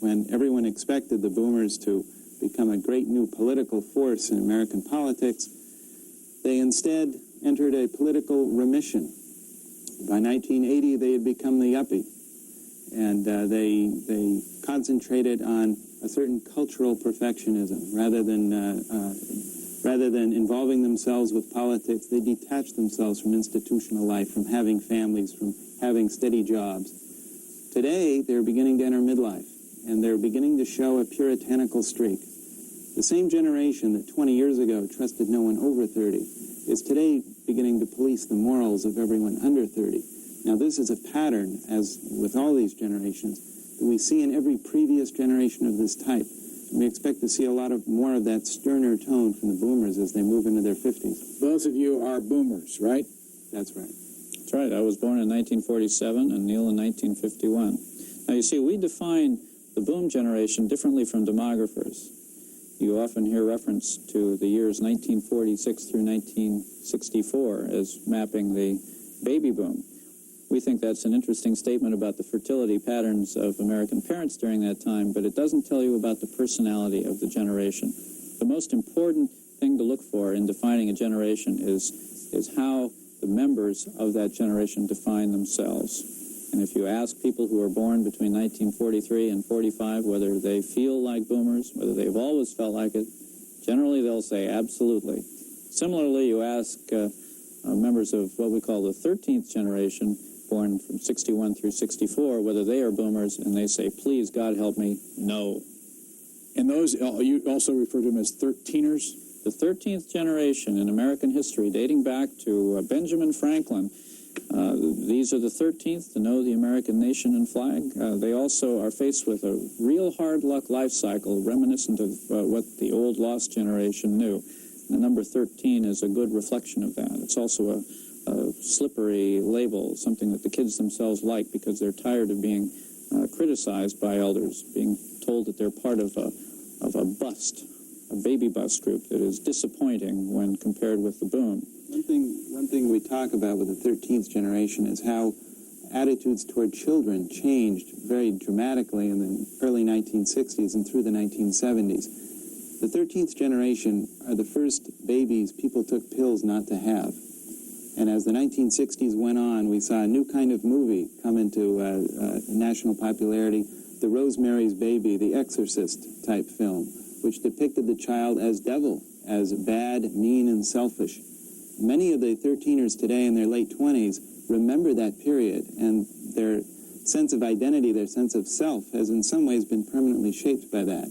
when everyone expected the boomers to become a great new political force in American politics, they instead entered a political remission. By 1980, they had become the yuppie, and they concentrated on a certain cultural perfectionism. Rather than involving themselves with politics, they detached themselves from institutional life, from having families, from having steady jobs. Today, they're beginning to enter midlife, and they're beginning to show a puritanical streak. The same generation that 20 years ago trusted no one over 30 is today beginning to police the morals of everyone under 30. Now, this is a pattern, as with all these generations, that we see in every previous generation of this type. We expect to see a lot more of that sterner tone from the boomers as they move into their 50s. Both of you are boomers, right? That's right. That's right. I was born in 1947 and Neil in 1951. Now, you see, we define the boom generation differently from demographers. You often hear reference to the years 1946 through 1964 as mapping the baby boom. We think that's an interesting statement about the fertility patterns of American parents during that time, but it doesn't tell you about the personality of the generation. The most important thing to look for in defining a generation is how the members of that generation define themselves. And if you ask people who were born between 1943 and 45 whether they feel like boomers, whether they've always felt like it, generally they'll say absolutely. Similarly, you ask members of what we call the 13th generation, born from 61 through 64, whether they are boomers, and they say, please, God help me, no. And those, you also refer to them as 13ers? The 13th generation in American history, dating back to Benjamin Franklin. These are the 13th to know the American nation and flag. They also are faced with a real hard luck life cycle reminiscent of what the old lost generation knew. The number 13 is a good reflection of that. It's also a slippery label, something that the kids themselves like because they're tired of being criticized by elders, being told that they're part of a bust, a baby bust group that is disappointing when compared with the boom. One thing we talk about with the 13th generation is how attitudes toward children changed very dramatically in the early 1960s and through the 1970s. The 13th generation are the first babies people took pills not to have. And as the 1960s went on, we saw a new kind of movie come into national popularity, the Rosemary's Baby, the Exorcist type film, which depicted the child as devil, as bad, mean, and selfish. Many of the 13ers today in their late 20s remember that period, and their sense of identity, their sense of self, has in some ways been permanently shaped by that.